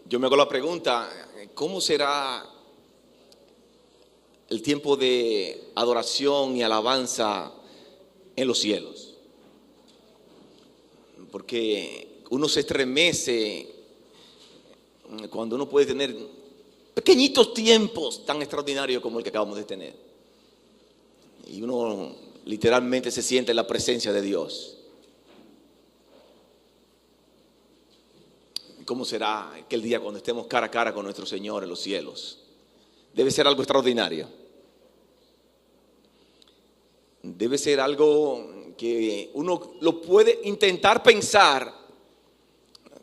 Yo me hago la pregunta, ¿cómo será el tiempo de adoración y alabanza en los cielos? Porque uno se estremece cuando uno puede tener pequeñitos tiempos tan extraordinarios como el que acabamos de tener. Y uno literalmente se siente en la presencia de Dios. ¿Cómo será aquel día cuando estemos cara a cara con nuestro Señor en los cielos? Debe ser algo extraordinario. Debe ser algo que uno lo puede intentar pensar,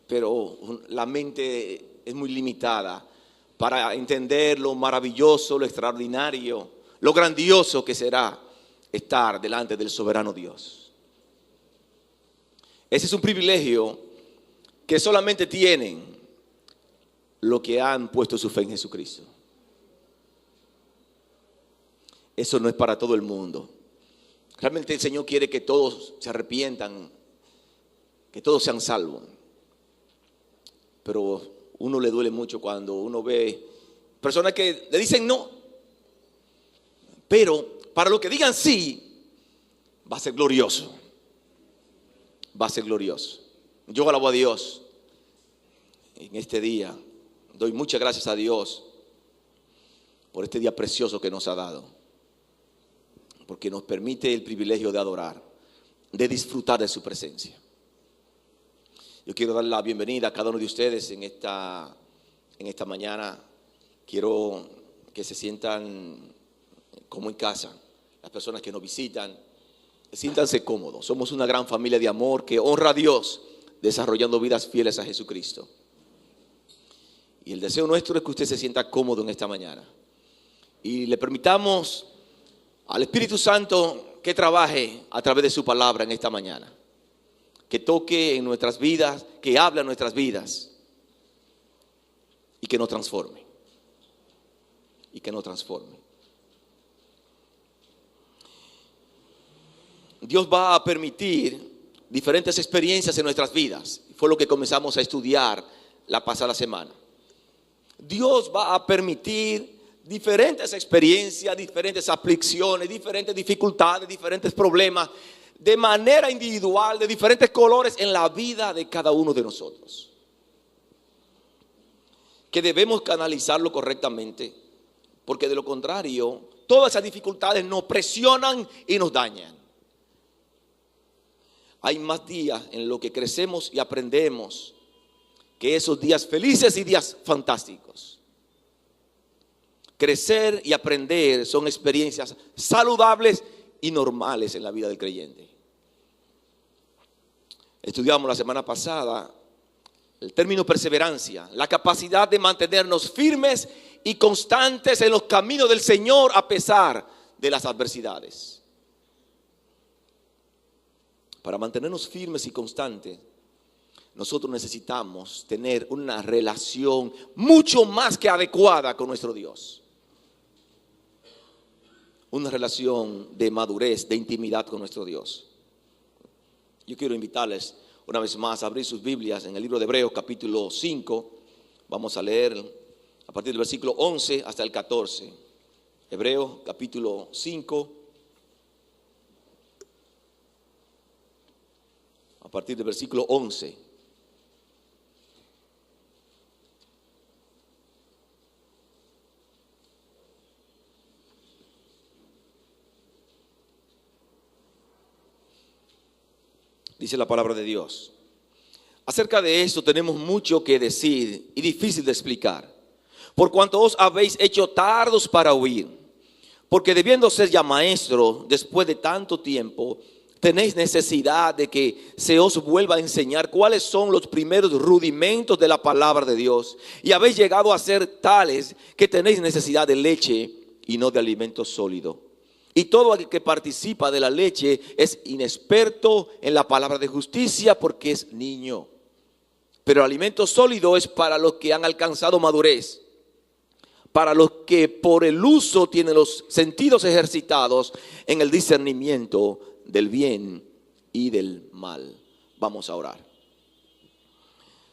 pero la mente es muy limitada para entender lo maravilloso, lo extraordinario, lo grandioso que será estar delante del soberano Dios. Ese es un privilegio que solamente tienen los que han puesto su fe en Jesucristo. Eso no es para todo el mundo. Realmente el Señor quiere que todos se arrepientan, que todos sean salvos. Pero uno le duele mucho cuando uno ve personas que le dicen no. Pero para los que digan sí, va a ser glorioso. Va a ser glorioso. Yo alabo a Dios en este día. Doy muchas gracias a Dios por este día precioso que nos ha dado. Porque nos permite el privilegio de adorar, de disfrutar de su presencia. Yo quiero dar la bienvenida a cada uno de ustedes en esta mañana. Quiero que se sientan como en casa. Las personas que nos visitan, siéntanse cómodos. Somos una gran familia de amor que honra a Dios, desarrollando vidas fieles a Jesucristo. Y el deseo nuestro es que usted se sienta cómodo en esta mañana. Y le permitamos al Espíritu Santo que trabaje a través de su palabra en esta mañana. Que toque en nuestras vidas, que hable en nuestras vidas. Y que nos transforme. Y que nos transforme. Dios va a permitir diferentes experiencias en nuestras vidas. Fue lo que comenzamos a estudiar la pasada semana. Dios va a permitir diferentes experiencias, diferentes aflicciones, diferentes dificultades, diferentes problemas, de manera individual, de diferentes colores en la vida de cada uno de nosotros. Que debemos canalizarlo correctamente, porque de lo contrario, todas esas dificultades nos presionan y nos dañan. Hay más días en los que crecemos y aprendemos que esos días felices y días fantásticos. Crecer y aprender son experiencias saludables y normales en la vida del creyente. Estudiamos la semana pasada el término perseverancia, la capacidad de mantenernos firmes y constantes en los caminos del Señor a pesar de las adversidades. Para mantenernos firmes y constantes, nosotros necesitamos tener una relación mucho más que adecuada con nuestro Dios. Una relación de madurez, de intimidad con nuestro Dios. Yo quiero invitarles una vez más a abrir sus Biblias en el libro de Hebreos capítulo 5. Vamos a leer a partir del versículo 11 hasta el 14. Hebreos capítulo 5. A partir del versículo 11. Dice la palabra de Dios. Acerca de esto tenemos mucho que decir y difícil de explicar, por cuanto os habéis hecho tardos para oír, porque debiendo ser ya maestros después de tanto tiempo, tenéis necesidad de que se os vuelva a enseñar cuáles son los primeros rudimentos de la palabra de Dios, y habéis llegado a ser tales que tenéis necesidad de leche y no de alimento sólido. Y todo aquel que participa de la leche es inexperto en la palabra de justicia porque es niño. Pero el alimento sólido es para los que han alcanzado madurez, para los que por el uso tienen los sentidos ejercitados en el discernimiento del bien y del mal. Vamos a orar.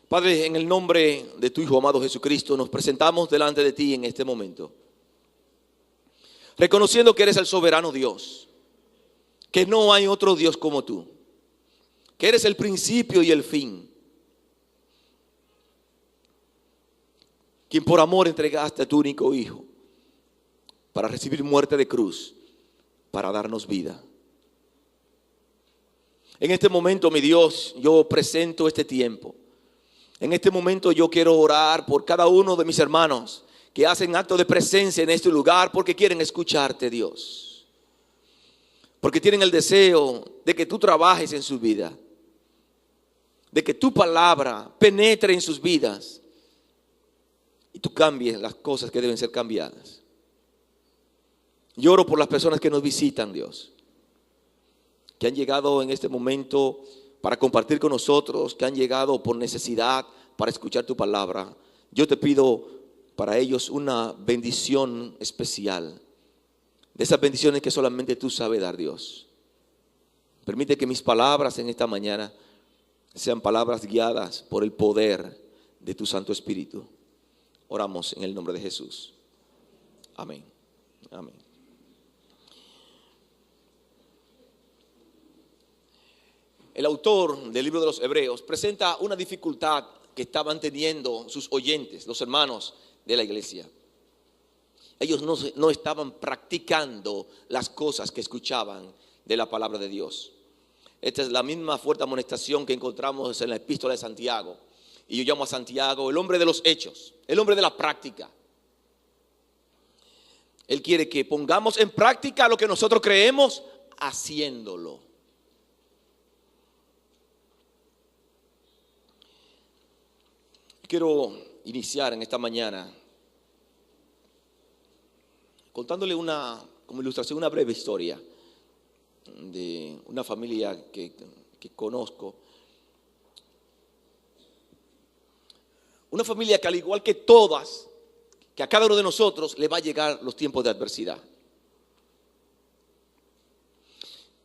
Padre, en el nombre de tu Hijo amado Jesucristo, nos presentamos delante de ti en este momento, reconociendo que eres el soberano Dios, que no hay otro Dios como tú, que eres el principio y el fin, quien por amor entregaste a tu único Hijo para recibir muerte de cruz, para darnos vida. En este momento, mi Dios, yo presento este tiempo. En este momento yo quiero orar por cada uno de mis hermanos que hacen acto de presencia en este lugar porque quieren escucharte, Dios. Porque tienen el deseo de que tú trabajes en su vida, de que tu palabra penetre en sus vidas y tú cambies las cosas que deben ser cambiadas. Lloro por las personas que nos visitan, Dios, que han llegado en este momento para compartir con nosotros, que han llegado por necesidad para escuchar tu palabra. Yo te pido para ellos una bendición especial, de esas bendiciones que solamente tú sabes dar, Dios. Permite que mis palabras en esta mañana sean palabras guiadas por el poder de tu Santo Espíritu. Oramos en el nombre de Jesús. Amén. Amén. El autor del libro de los Hebreos presenta una dificultad que estaban teniendo sus oyentes, los hermanos de la iglesia. Ellos no estaban practicando las cosas que escuchaban de la palabra de Dios. Esta es la misma fuerte amonestación que encontramos en la epístola de Santiago. Y yo llamo a Santiago el hombre de los hechos, el hombre de la práctica. Él quiere que pongamos en práctica lo que nosotros creemos haciéndolo. Quiero iniciar en esta mañana contándole como ilustración una breve historia de una familia que conozco. Una familia que al igual que todas, que a cada uno de nosotros le va a llegar los tiempos de adversidad.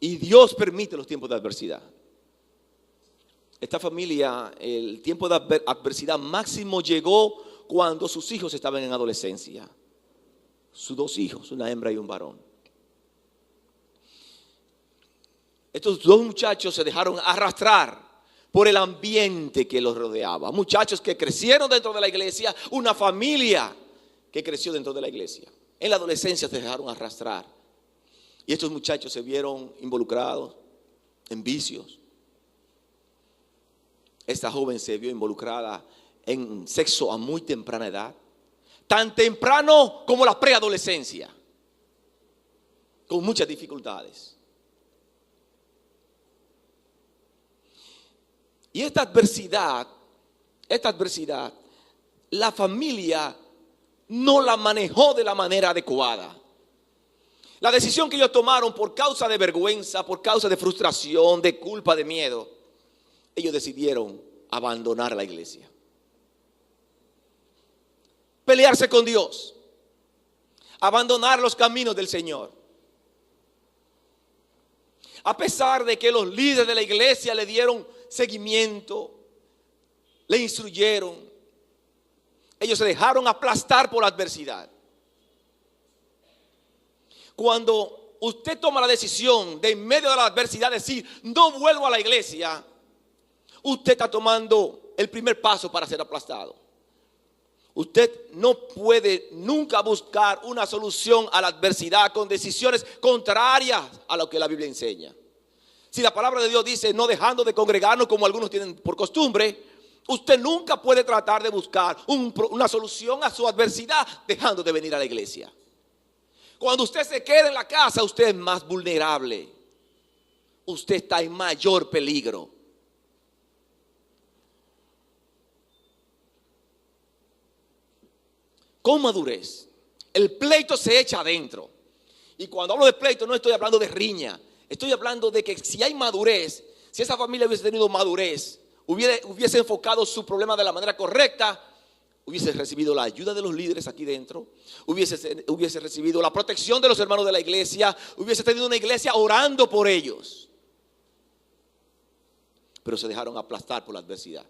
Y Dios permite los tiempos de adversidad. Esta familia, el tiempo de adversidad máximo llegó cuando sus hijos estaban en adolescencia. Sus dos hijos, una hembra y un varón. Estos dos muchachos se dejaron arrastrar por el ambiente que los rodeaba. Muchachos que crecieron dentro de la iglesia, una familia que creció dentro de la iglesia. En la adolescencia se dejaron arrastrar. Y estos muchachos se vieron involucrados en vicios. Esta joven se vio involucrada en sexo a muy temprana edad. Tan temprano como la preadolescencia. Con muchas dificultades. Y esta adversidad, la familia no la manejó de la manera adecuada. La decisión que ellos tomaron por causa de vergüenza, por causa de frustración, de culpa, de miedo, ellos decidieron abandonar la iglesia. Pelearse con Dios. Abandonar los caminos del Señor. A pesar de que los líderes de la iglesia le dieron seguimiento, le instruyeron, ellos se dejaron aplastar por la adversidad. Cuando usted toma la decisión de en medio de la adversidad decir, no vuelvo a la iglesia, usted está tomando el primer paso para ser aplastado. Usted no puede nunca buscar una solución a la adversidad con decisiones contrarias a lo que la Biblia enseña. Si la palabra de Dios dice no dejando de congregarnos como algunos tienen por costumbre, usted nunca puede tratar de buscar una solución a su adversidad dejando de venir a la iglesia. Cuando usted se queda en la casa, usted es más vulnerable. Usted está en mayor peligro. Con madurez, el pleito se echa adentro. Y cuando hablo de pleito no estoy hablando de riña. Estoy hablando de que si hay madurez, si esa familia hubiese tenido madurez, hubiese enfocado su problema de la manera correcta, hubiese recibido la ayuda de los líderes aquí dentro, hubiese recibido la protección de los hermanos de la iglesia, hubiese tenido una iglesia orando por ellos. Pero se dejaron aplastar por la adversidad.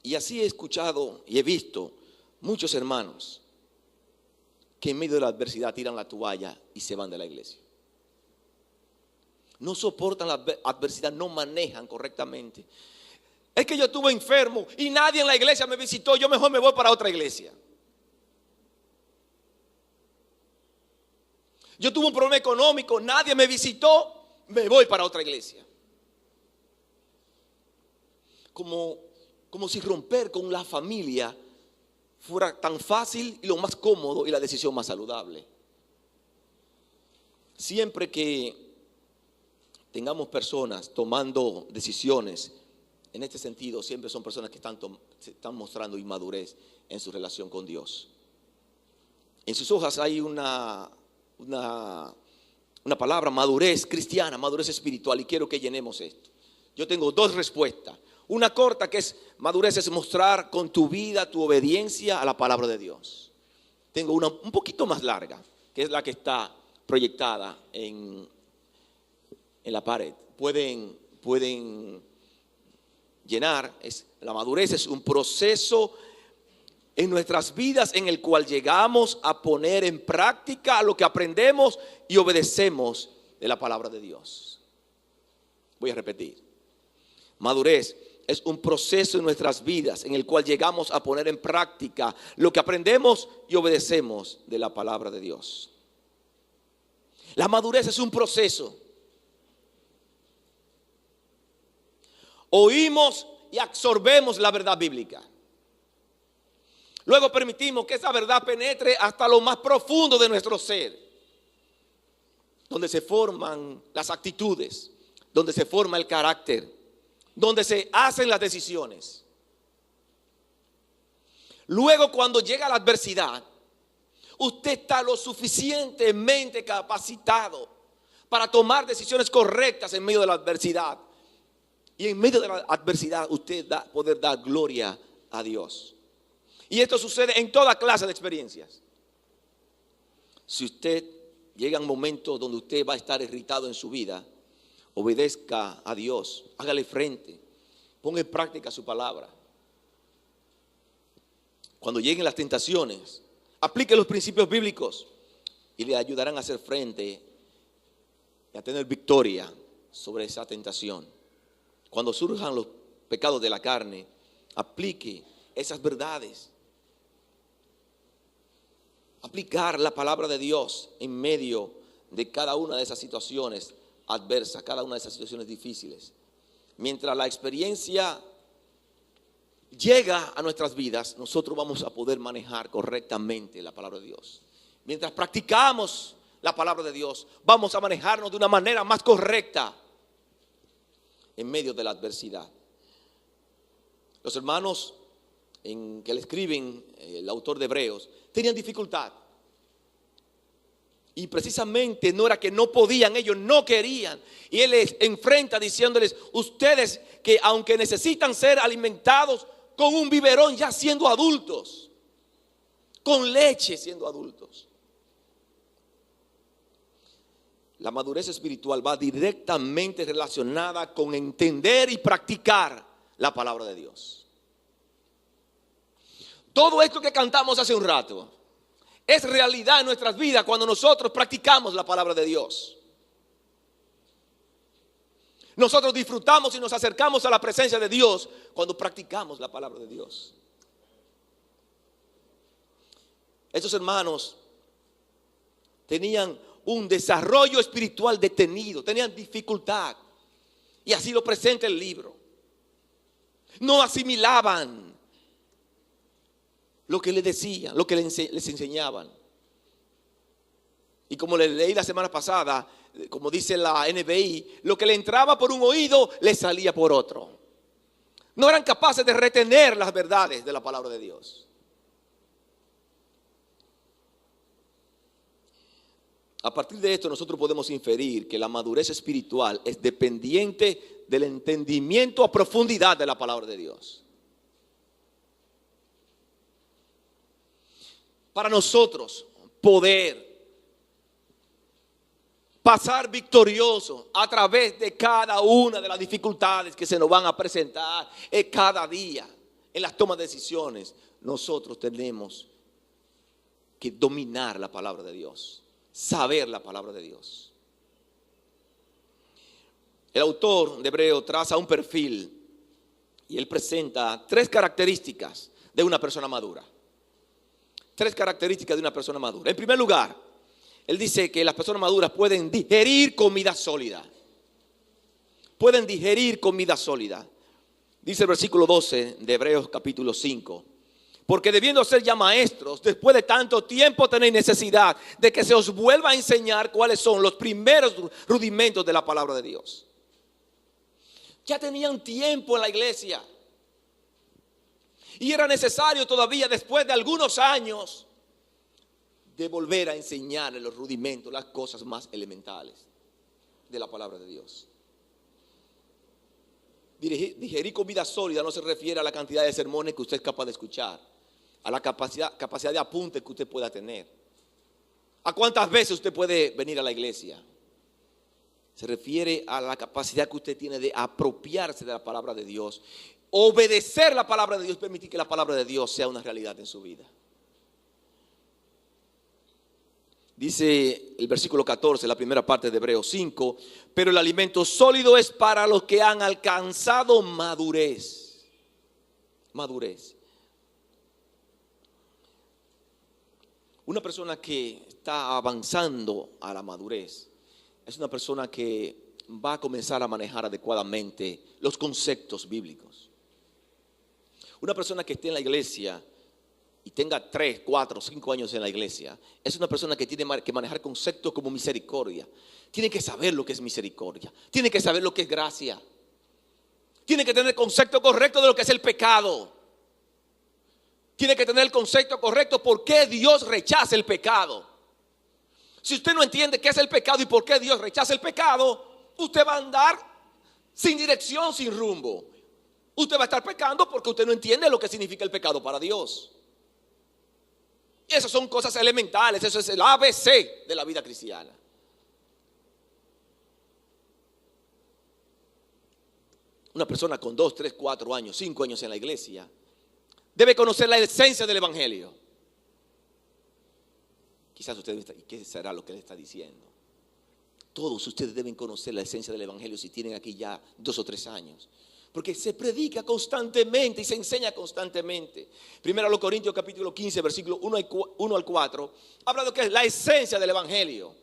Y así he escuchado y he visto muchos hermanos que en medio de la adversidad tiran la toalla y se van de la iglesia. No soportan la adversidad, no manejan correctamente. Es que yo estuve enfermo y nadie en la iglesia me visitó, yo mejor me voy para otra iglesia. Yo tuve un problema económico, nadie me visitó, me voy para otra iglesia. Como si romper con la familia fuera tan fácil y lo más cómodo y la decisión más saludable. Siempre que tengamos personas tomando decisiones en este sentido, siempre son personas que están mostrando inmadurez en su relación con Dios. En sus hojas hay una palabra, madurez cristiana, madurez espiritual, y quiero que llenemos esto. Yo tengo dos respuestas. Una corta, que es madurez, es mostrar con tu vida tu obediencia a la palabra de Dios. Tengo una un poquito más larga, que es la que está proyectada en la pared. Pueden llenar. La madurez es un proceso en nuestras vidas en el cual llegamos a poner en práctica lo que aprendemos y obedecemos de la palabra de Dios. Voy a repetir. Madurez es un proceso en nuestras vidas en el cual llegamos a poner en práctica lo que aprendemos y obedecemos de la palabra de Dios. La madurez es un proceso. Oímos y absorbemos la verdad bíblica. Luego permitimos que esa verdad penetre hasta lo más profundo de nuestro ser, donde se forman las actitudes, donde se forma el carácter, donde se hacen las decisiones. Luego, cuando llega la adversidad, usted está lo suficientemente capacitado para tomar decisiones correctas en medio de la adversidad. Y en medio de la adversidad usted poder dar gloria a Dios. Y esto sucede en toda clase de experiencias. Si usted llega a un momento donde usted va a estar irritado en su vida, obedezca a Dios, hágale frente, ponga en práctica su palabra. Cuando lleguen las tentaciones, aplique los principios bíblicos y le ayudarán a hacer frente y a tener victoria sobre esa tentación. Cuando surjan los pecados de la carne, aplique esas verdades. Aplicar la palabra de Dios en medio de cada una de esas situaciones adversas, cada una de esas situaciones difíciles. Mientras la experiencia llega a nuestras vidas, nosotros vamos a poder manejar correctamente la palabra de Dios. Mientras practicamos la palabra de Dios, vamos a manejarnos de una manera más correcta en medio de la adversidad. Los hermanos que le escriben, el autor de Hebreos, tenían dificultad. Y precisamente no era que no podían, ellos no querían. Y él les enfrenta diciéndoles: ustedes que aunque necesitan ser alimentados con un biberón ya siendo adultos, con leche siendo adultos. La madurez espiritual va directamente relacionada con entender y practicar la palabra de Dios. Todo esto que cantamos hace un rato es realidad en nuestras vidas cuando nosotros practicamos la palabra de Dios. Nosotros disfrutamos y nos acercamos a la presencia de Dios cuando practicamos la palabra de Dios. Estos hermanos tenían un desarrollo espiritual detenido, tenían dificultad. Y así lo presenta el libro. No asimilaban lo que les decían, lo que les enseñaban. Y como les leí la semana pasada, como dice la NBI, lo que le entraba por un oído, le salía por otro. No eran capaces de retener las verdades de la palabra de Dios. A partir de esto nosotros podemos inferir que la madurez espiritual es dependiente del entendimiento a profundidad de la palabra de Dios. Para nosotros poder pasar victorioso a través de cada una de las dificultades que se nos van a presentar cada día en las tomas de decisiones, nosotros tenemos que dominar la palabra de Dios, saber la palabra de Dios. El autor de Hebreo traza un perfil y él presenta 3 características de una persona madura. 3 características de una persona madura. En primer lugar, él dice que las personas maduras pueden digerir comida sólida. Pueden digerir comida sólida. Dice el versículo 12 de Hebreos capítulo 5. Porque debiendo ser ya maestros, después de tanto tiempo tenéis necesidad de que se os vuelva a enseñar cuáles son los primeros rudimentos de la palabra de Dios. Ya tenían tiempo en la iglesia. Y era necesario todavía, después de algunos años, de volver a enseñarles los rudimentos, las cosas más elementales de la palabra de Dios. Digerir comida sólida no se refiere a la cantidad de sermones que usted es capaz de escuchar, a la capacidad de apunte que usted pueda tener, a cuántas veces usted puede venir a la iglesia. Se refiere a la capacidad que usted tiene de apropiarse de la palabra de Dios, obedecer la palabra de Dios, permitir que la palabra de Dios sea una realidad en su vida. Dice el versículo 14, la primera parte de Hebreos 5, pero el alimento sólido es para los que han alcanzado madurez. Madurez. Una persona que está avanzando a la madurez es una persona que va a comenzar a manejar adecuadamente los conceptos bíblicos. Una persona que esté en la iglesia y tenga 3, 4, 5 años en la iglesia, es una persona que tiene que manejar conceptos como misericordia. Tiene que saber lo que es misericordia. Tiene que saber lo que es gracia. Tiene que tener el concepto correcto de lo que es el pecado. Tiene que tener el concepto correcto por qué Dios rechaza el pecado. Si usted no entiende qué es el pecado y por qué Dios rechaza el pecado, usted va a andar sin dirección, sin rumbo. Usted va a estar pecando porque usted no entiende lo que significa el pecado para Dios. Y esas son cosas elementales, eso es el ABC de la vida cristiana. Una persona con 2, 3, 4 años, 5 años en la iglesia debe conocer la esencia del evangelio. Quizás usted está, ¿y qué será lo que le está diciendo? Todos ustedes deben conocer la esencia del evangelio si tienen aquí ya 2 o 3 años. Porque se predica constantemente y se enseña constantemente. Primero a los Corintios capítulo 15, versículo 1 al 4, habla de lo que es la esencia del evangelio.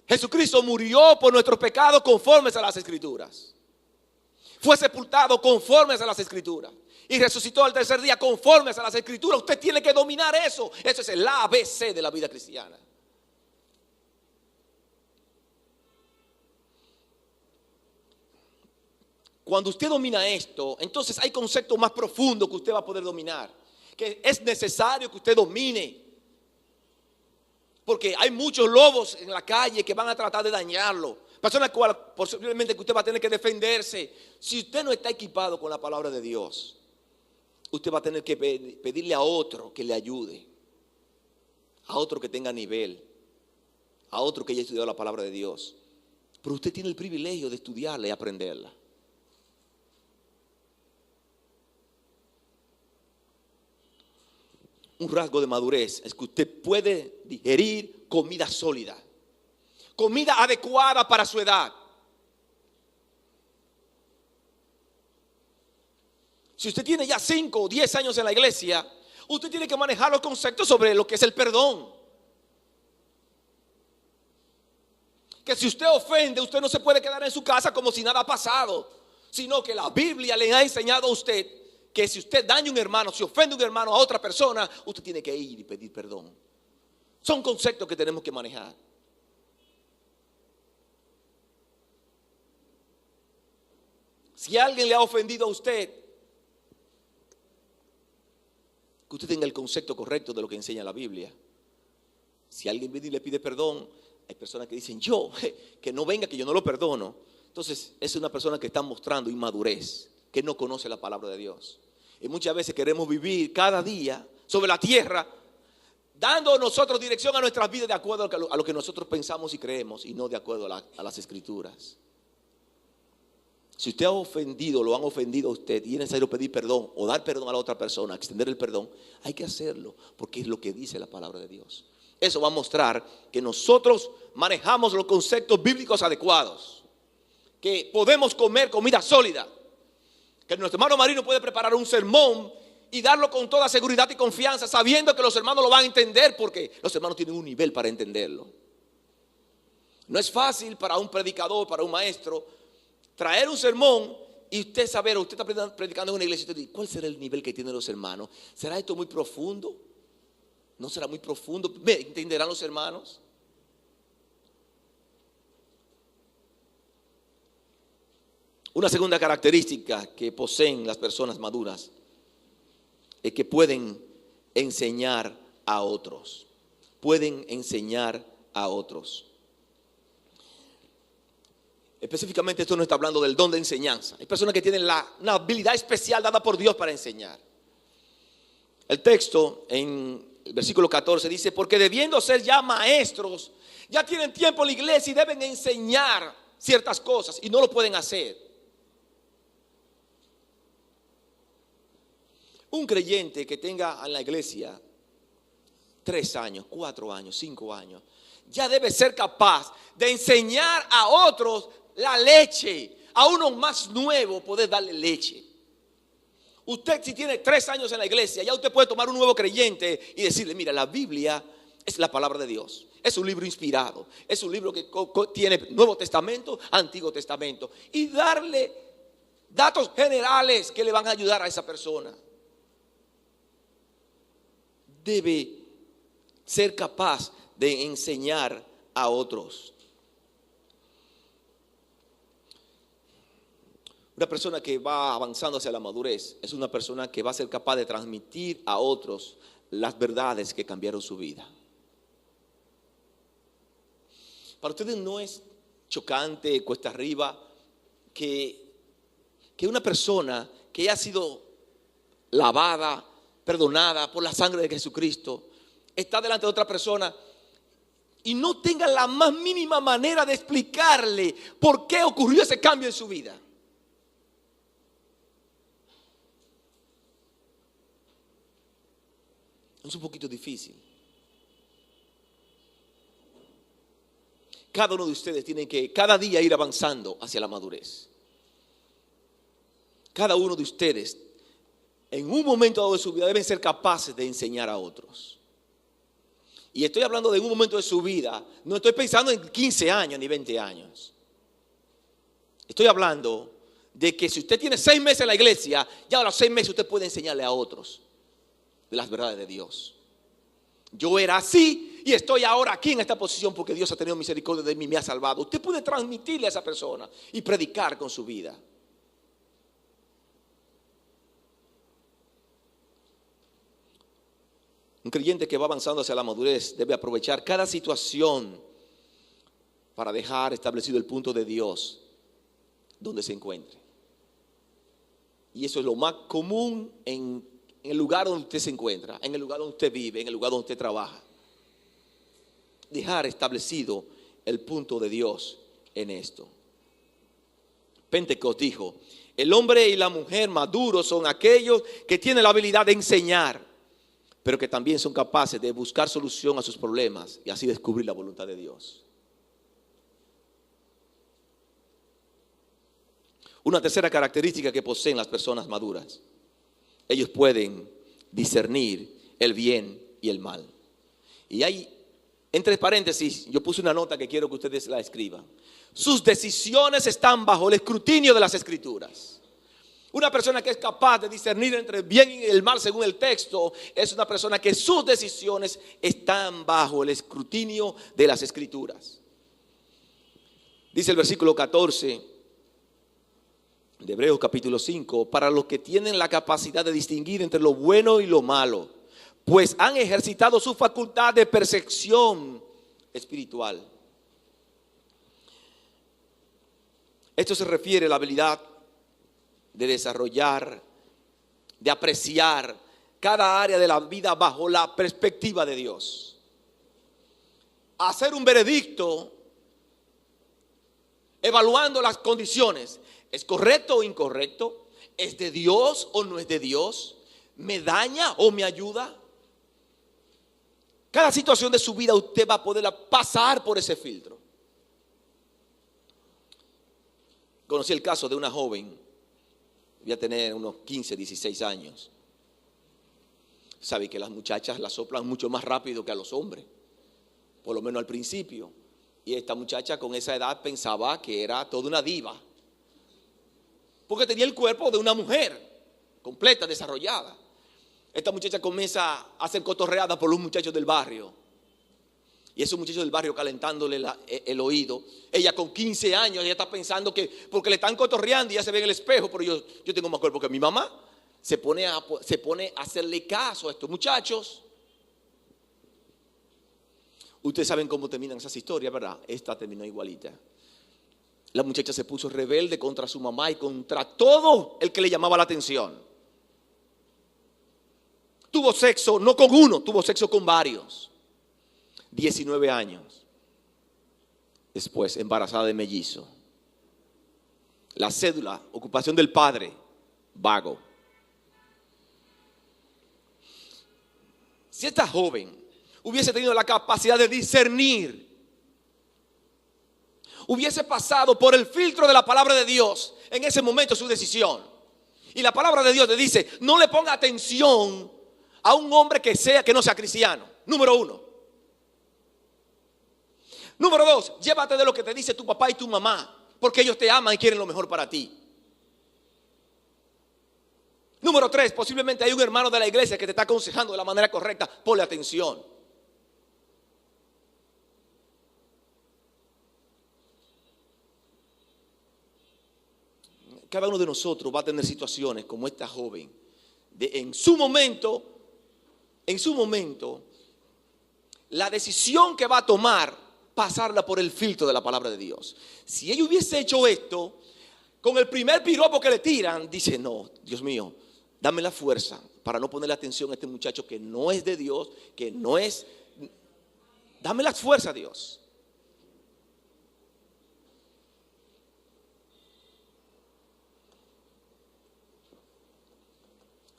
Jesucristo murió por nuestros pecados conformes a las Escrituras. Fue sepultado conformes a las Escrituras. Y resucitó al tercer día conformes a las Escrituras. Usted tiene que dominar eso. Eso es el ABC de la vida cristiana. Cuando usted domina esto, entonces hay conceptos más profundos que usted va a poder dominar. Que es necesario que usted domine. Porque hay muchos lobos en la calle que van a tratar de dañarlo. Personas cuales posiblemente que usted va a tener que defenderse. Si usted no está equipado con la palabra de Dios, usted va a tener que pedirle a otro que le ayude. A otro que tenga nivel. A otro que haya estudiado la palabra de Dios. Pero usted tiene el privilegio de estudiarla y aprenderla. Un rasgo de madurez es que usted puede digerir comida sólida, comida adecuada para su edad. Si usted tiene ya 5 o 10 años en la iglesia, usted tiene que manejar los conceptos sobre lo que es el perdón. Que si usted ofende, usted no se puede quedar en su casa como si nada ha pasado, sino que la Biblia le ha enseñado a usted que si usted daña a un hermano, si ofende a un hermano a otra persona, usted tiene que ir y pedir perdón. Son conceptos que tenemos que manejar. Si alguien le ha ofendido a usted, que usted tenga el concepto correcto de lo que enseña la Biblia. Si alguien viene y le pide perdón, hay personas que dicen, que no venga, que yo no lo perdono. Entonces, es una persona que está mostrando inmadurez, que no conoce la palabra de Dios. Y muchas veces queremos vivir cada día sobre la tierra, dando nosotros dirección a nuestras vidas de acuerdo a lo que nosotros pensamos y creemos, y no de acuerdo a las Escrituras. Si usted ha ofendido, lo han ofendido a usted y es necesario pedir perdón o dar perdón a la otra persona, extender el perdón, hay que hacerlo porque es lo que dice la palabra de Dios. Eso va a mostrar que nosotros manejamos los conceptos bíblicos adecuados, que podemos comer comida sólida, que nuestro hermano Marino puede preparar un sermón y darlo con toda seguridad y confianza, sabiendo que los hermanos lo van a entender porque los hermanos tienen un nivel para entenderlo. No es fácil para un predicador, para un maestro, traer un sermón y usted saber, usted está predicando en una iglesia y usted dice, ¿cuál será el nivel que tienen los hermanos? ¿Será esto muy profundo? ¿No será muy profundo? ¿Entenderán los hermanos? Una segunda característica que poseen las personas maduras es que pueden enseñar a otros. Pueden enseñar a otros. Específicamente esto no está hablando del don de enseñanza. Hay personas que tienen una habilidad especial dada por Dios para enseñar. El texto en el versículo 14 dice, porque debiendo ser ya maestros, ya tienen tiempo en la iglesia y deben enseñar ciertas cosas y no lo pueden hacer. Un creyente que tenga en la iglesia 3 años, 4 años, 5 años, ya debe ser capaz de enseñar a otros la leche, a uno más nuevo poder darle leche. Usted si tiene 3 años en la iglesia, ya usted puede tomar un nuevo creyente y decirle, mira, la Biblia es la palabra de Dios. Es un libro inspirado, es un libro que tiene Nuevo Testamento, Antiguo Testamento. Y darle datos generales que le van a ayudar a esa persona. Debe ser capaz de enseñar a otros. Una persona que va avanzando hacia la madurez es una persona que va a ser capaz de transmitir a otros las verdades que cambiaron su vida. Para ustedes no es chocante, cuesta arriba, que una persona que ha sido lavada, perdonada por la sangre de Jesucristo, está delante de otra persona y no tenga la más mínima manera de explicarle por qué ocurrió ese cambio en su vida. Es un poquito difícil. Cada uno de ustedes tiene que cada día ir avanzando hacia la madurez. Cada uno de ustedes en un momento dado de su vida deben ser capaces de enseñar a otros. Y estoy hablando de un momento de su vida, no estoy pensando en 15 años ni 20 años. Estoy hablando de que si usted tiene 6 meses en la iglesia, ya a los 6 meses usted puede enseñarle a otros de las verdades de Dios. Yo era así y estoy ahora aquí en esta posición porque Dios ha tenido misericordia de mí y me ha salvado. Usted puede transmitirle a esa persona y predicar con su vida. Un creyente que va avanzando hacia la madurez debe aprovechar cada situación para dejar establecido el punto de Dios donde se encuentre. Y eso es lo más común en el lugar donde usted se encuentra, en el lugar donde usted vive, en el lugar donde usted trabaja. Dejar establecido el punto de Dios en esto. Pentecost dijo, el hombre y la mujer maduros son aquellos que tienen la habilidad de enseñar, pero que también son capaces de buscar solución a sus problemas y así descubrir la voluntad de Dios. Una tercera característica que poseen las personas maduras: ellos pueden discernir el bien y el mal. Y hay, entre paréntesis, yo puse una nota que quiero que ustedes la escriban. Sus decisiones están bajo el escrutinio de las Escrituras. Una persona que es capaz de discernir entre el bien y el mal según el texto es una persona que sus decisiones están bajo el escrutinio de las Escrituras. Dice el versículo 14 de Hebreos capítulo 5, para los que tienen la capacidad de distinguir entre lo bueno y lo malo, pues han ejercitado su facultad de percepción espiritual. Esto se refiere a la habilidad de desarrollar, de apreciar cada área de la vida bajo la perspectiva de Dios. Hacer un veredicto evaluando las condiciones ¿Es correcto o incorrecto? ¿Es de Dios o no es de Dios? ¿Me daña o me ayuda? Cada situación de su vida usted va a poder pasar por ese filtro. Conocí el caso de una joven, voy a tener unos 15, 16 años. Sabe que las muchachas la soplan mucho más rápido que a los hombres, por lo menos al principio. Y esta muchacha con esa edad pensaba que era toda una diva, porque tenía el cuerpo de una mujer completa, desarrollada. Esta muchacha comienza a ser cotorreada por los muchachos del barrio. Y esos muchachos del barrio calentándole el oído. Ella con 15 años, ella está pensando que porque le están cotorreando y ya se ve en el espejo, pero yo tengo más cuerpo que mi mamá. Se pone a hacerle caso a estos muchachos. Ustedes saben cómo terminan esas historias, ¿verdad? Esta terminó igualita. La muchacha se puso rebelde contra su mamá y contra todo el que le llamaba la atención. Tuvo sexo, no con uno, tuvo sexo con varios. 19 años. Después, embarazada de mellizo. La cédula, ocupación del padre, vago. Si esta joven hubiese tenido la capacidad de discernir, hubiese pasado por el filtro de la palabra de Dios, en ese momento su decisión. Y la palabra de Dios le dice, no le ponga atención a un hombre que no sea cristiano. Número 1. Número 2, llévate de lo que te dice tu papá y tu mamá, porque ellos te aman y quieren lo mejor para ti. Número 3, posiblemente hay un hermano de la iglesia que te está aconsejando de la manera correcta. Ponle atención. Cada uno de nosotros va a tener situaciones como esta joven. En su momento, la decisión que va a tomar, pasarla por el filtro de la palabra de Dios. Si ella hubiese hecho esto, con el primer piropo que le tiran, dice, no, Dios mío, dame la fuerza para no ponerle atención a este muchacho que no es de Dios, que no es, dame la fuerza, Dios.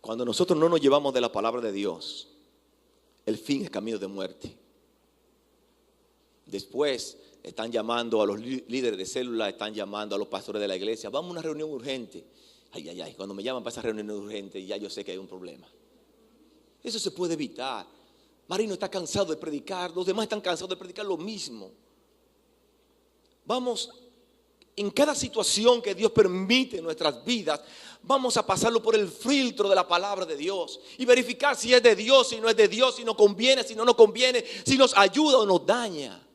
Cuando nosotros no nos llevamos de la palabra de Dios, el fin es camino de muerte. Después están llamando a los líderes de célula, están llamando a los pastores de la iglesia. Vamos a una reunión urgente. Ay, cuando me llaman para esa reunión urgente, ya yo sé que hay un problema. Eso se puede evitar. Marino está cansado de predicar, los demás están cansados de predicar lo mismo. Vamos, en cada situación que Dios permite en nuestras vidas, vamos a pasarlo por el filtro de la palabra de Dios y verificar si es de Dios, si no es de Dios, si nos conviene, si no nos conviene, si nos ayuda o nos daña.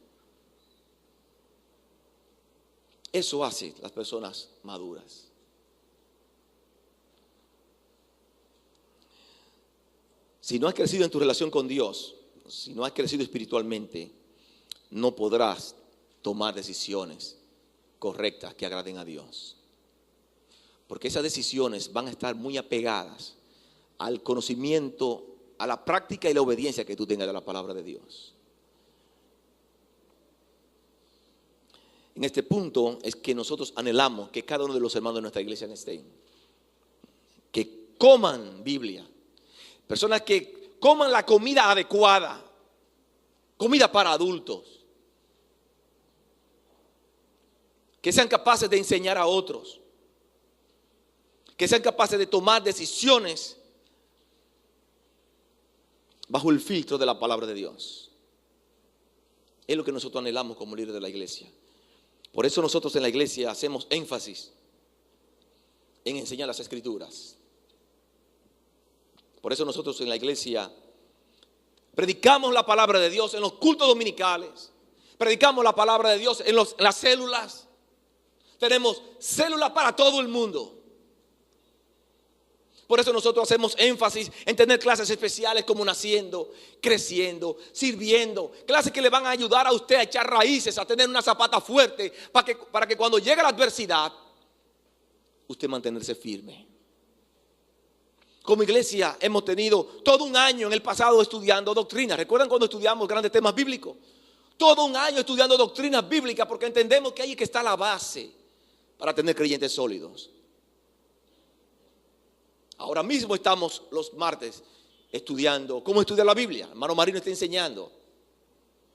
Eso hace las personas maduras. Si no has crecido en tu relación con Dios, si no has crecido espiritualmente, no podrás tomar decisiones correctas que agraden a Dios. Porque esas decisiones van a estar muy apegadas al conocimiento, a la práctica y la obediencia que tú tengas de la palabra de Dios. En este punto es que nosotros anhelamos que cada uno de los hermanos de nuestra iglesia estén, que coman Biblia, personas que coman la comida adecuada, comida para adultos, que sean capaces de enseñar a otros, que sean capaces de tomar decisiones bajo el filtro de la palabra de Dios. Es lo que nosotros anhelamos como líderes de la iglesia. Por eso nosotros en la iglesia hacemos énfasis en enseñar las escrituras. Por eso nosotros en la iglesia predicamos la palabra de Dios en los cultos dominicales. Predicamos la palabra de Dios en las células. Tenemos células para todo el mundo. Por eso nosotros hacemos énfasis en tener clases especiales como naciendo, creciendo, sirviendo. Clases que le van a ayudar a usted a echar raíces, a tener una zapata fuerte, para que cuando llegue la adversidad, usted mantenerse firme. Como iglesia hemos tenido todo un año en el pasado estudiando doctrina. ¿Recuerdan cuando estudiamos grandes temas bíblicos? Todo un año estudiando doctrinas bíblicas porque entendemos que ahí es que está la base para tener creyentes sólidos. Ahora mismo estamos los martes estudiando cómo estudiar la Biblia. Hermano Marino está enseñando.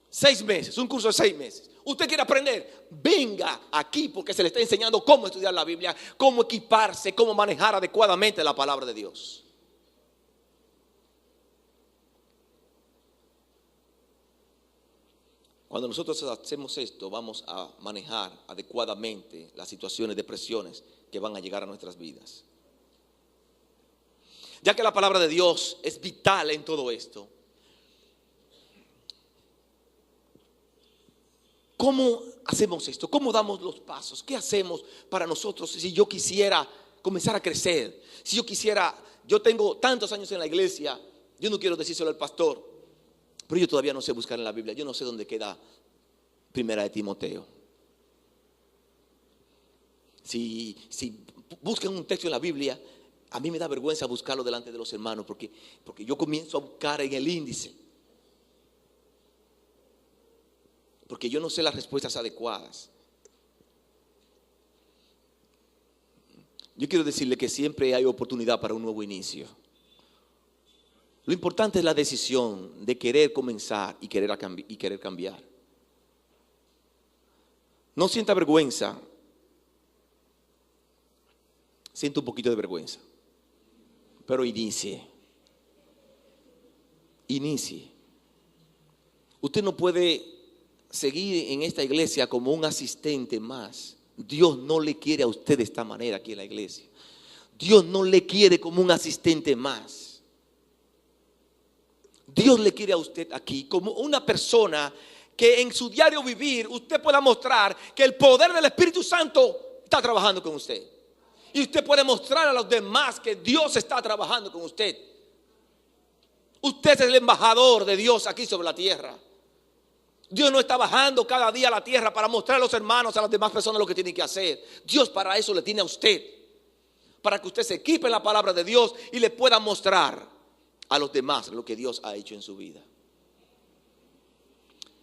6 meses, un curso de 6 meses. Usted quiere aprender, venga aquí porque se le está enseñando cómo estudiar la Biblia, cómo equiparse, cómo manejar adecuadamente la palabra de Dios. Cuando nosotros hacemos esto, vamos a manejar adecuadamente las situaciones de presiones que van a llegar a nuestras vidas. Ya que la palabra de Dios es vital en todo esto, ¿cómo hacemos esto? ¿Cómo damos los pasos? ¿Qué hacemos para nosotros si yo quisiera comenzar a crecer? Si yo quisiera, yo tengo tantos años en la iglesia, yo no quiero decírselo al pastor, pero yo todavía no sé buscar en la Biblia, yo no sé dónde queda Primera de Timoteo. Si buscan un texto en la Biblia, a mí me da vergüenza buscarlo delante de los hermanos porque yo comienzo a buscar en el índice. Porque yo no sé las respuestas adecuadas. Yo quiero decirle que siempre hay oportunidad para un nuevo inicio. Lo importante es la decisión de querer comenzar y querer cambiar. No sienta vergüenza. Siento un poquito de vergüenza. Pero inicie. Usted no puede seguir en esta iglesia como un asistente más. Dios no le quiere a usted de esta manera aquí en la iglesia. Dios no le quiere como un asistente más. Dios le quiere a usted aquí como una persona que en su diario vivir usted pueda mostrar que el poder del Espíritu Santo está trabajando con usted. Y usted puede mostrar a los demás que Dios está trabajando con usted. Usted es el embajador de Dios aquí sobre la tierra. Dios no está bajando cada día a la tierra para mostrar a los hermanos, a las demás personas lo que tienen que hacer. Dios para eso le tiene a usted. Para que usted se equipe en la palabra de Dios y le pueda mostrar a los demás lo que Dios ha hecho en su vida.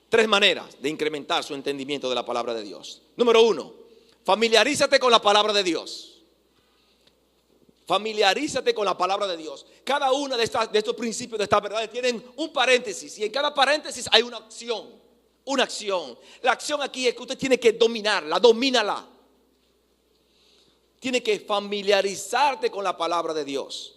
3 maneras de incrementar su entendimiento de la palabra de Dios. Número 1, familiarízate con la palabra de Dios. Familiarízate con la palabra de Dios. Cada una de estos principios, de estas verdades, tienen un paréntesis. Y en cada paréntesis hay una acción. Una acción. La acción aquí es que usted tiene que dominarla. Domínala. Tiene que familiarizarte con la palabra de Dios.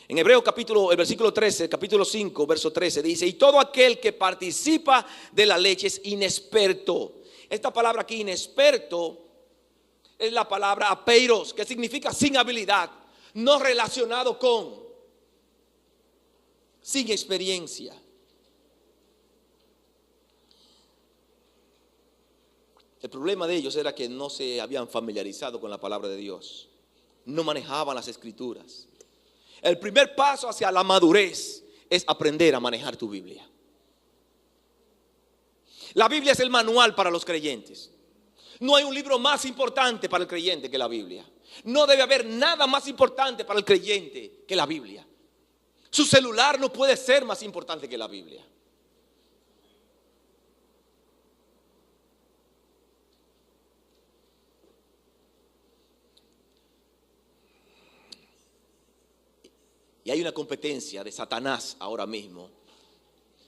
En Hebreos el versículo 13, capítulo 5, verso 13 dice: y todo aquel que participa de la leche es inexperto. Esta palabra aquí, inexperto, es la palabra apeiros, que significa sin habilidad, no relacionado con, sin experiencia. El problema de ellos era que no se habían familiarizado con la palabra de Dios, no manejaban las escrituras. El primer paso hacia la madurez es aprender a manejar tu Biblia. La Biblia es el manual para los creyentes. No hay un libro más importante para el creyente que la Biblia. No debe haber nada más importante para el creyente que la Biblia. Su celular no puede ser más importante que la Biblia. Y hay una competencia de Satanás ahora mismo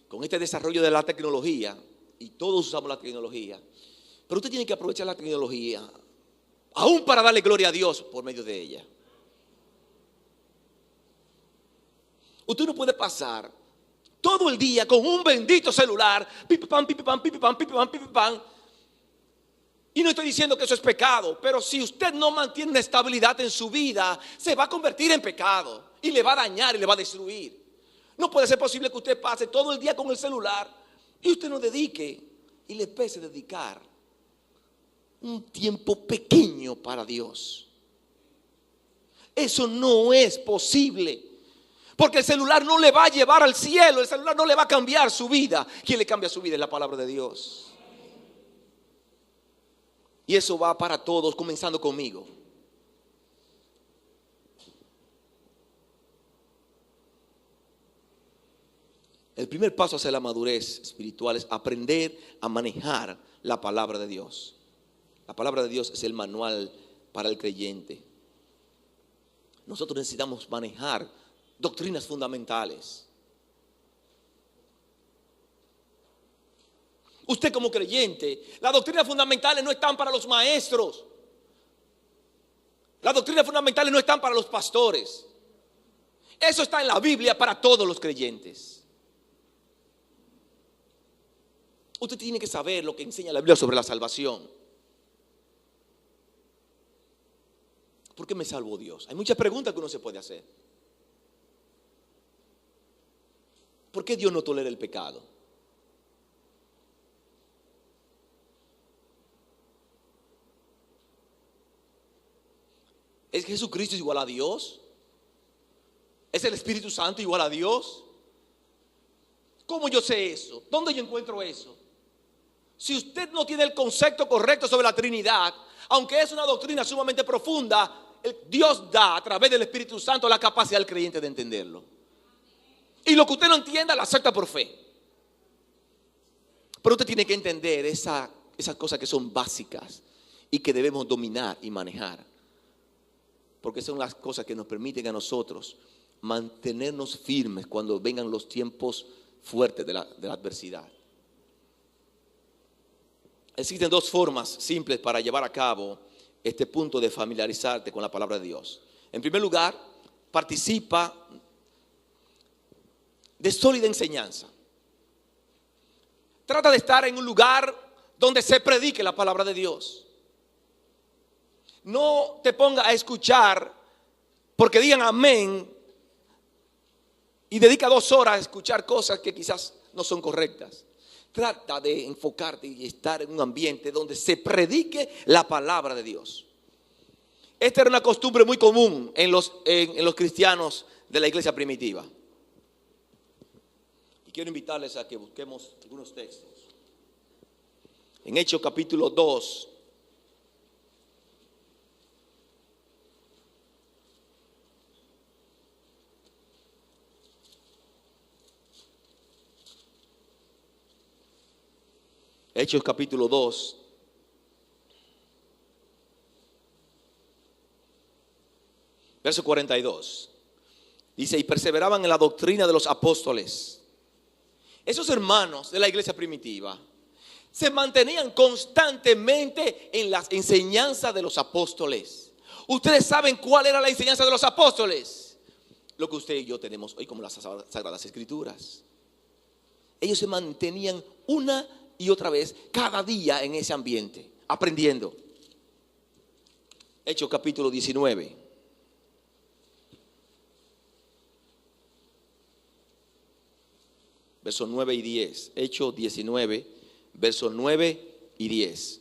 con este desarrollo de la tecnología, y todos usamos la tecnología, pero usted tiene que aprovechar la tecnología aún para darle gloria a Dios por medio de ella. Usted no puede pasar todo el día con un bendito celular, pipipam, pipipam, pipipam, pipipam, pipipam. Y no estoy diciendo que eso es pecado, pero si usted no mantiene una estabilidad en su vida, se va a convertir en pecado y le va a dañar y le va a destruir. No puede ser posible que usted pase todo el día con el celular y usted no dedique y le pese dedicar un tiempo pequeño para Dios. Eso no es posible, porque el celular no le va a llevar al cielo, el celular no le va a cambiar su vida. ¿Quién le cambia su vida? Es la palabra de Dios. Y eso va para todos, comenzando conmigo. El primer paso hacia la madurez espiritual es aprender a manejar la palabra de Dios. La palabra de Dios es el manual para el creyente. Nosotros necesitamos manejar doctrinas fundamentales. Usted como creyente, las doctrinas fundamentales no están para los maestros. Las doctrinas fundamentales no están para los pastores. Eso está en la Biblia para todos los creyentes. Usted tiene que saber lo que enseña la Biblia sobre la salvación. ¿Por qué me salvó Dios? Hay muchas preguntas que uno se puede hacer. ¿Por qué Dios no tolera el pecado? ¿Es Jesucristo igual a Dios? ¿Es el Espíritu Santo igual a Dios? ¿Cómo yo sé eso? ¿Dónde yo encuentro eso? Si usted no tiene el concepto correcto sobre la Trinidad, aunque es una doctrina sumamente profunda, Dios da a través del Espíritu Santo la capacidad del creyente de entenderlo. Y lo que usted no entienda lo acepta por fe. Pero usted tiene que entender esas cosas que son básicas y que debemos dominar y manejar. Porque son las cosas que nos permiten a nosotros mantenernos firmes cuando vengan los tiempos fuertes de la adversidad. Existen dos formas simples para llevar a cabo este punto de familiarizarte con la palabra de Dios. En primer lugar, participa de sólida enseñanza. Trata de estar en un lugar donde se predique la palabra de Dios. No te ponga a escuchar porque digan amén y dedica 2 horas a escuchar cosas que quizás no son correctas. Trata de enfocarte y estar en un ambiente donde se predique la palabra de Dios. Esta era una costumbre muy común en los cristianos de la iglesia primitiva. Y quiero invitarles a que busquemos algunos textos. En Hechos capítulo 2. Hechos capítulo 2. Verso 42. Dice, y perseveraban en la doctrina de los apóstoles. Esos hermanos de la iglesia primitiva se mantenían constantemente en las enseñanzas de los apóstoles. ¿Ustedes saben cuál era la enseñanza de los apóstoles? Lo que usted y yo tenemos hoy como las Sagradas Escrituras. Ellos se mantenían una y otra vez, cada día en ese ambiente, aprendiendo. Hechos capítulo 19. Versos 9 y 10. Hechos 19, versos 9 y 10.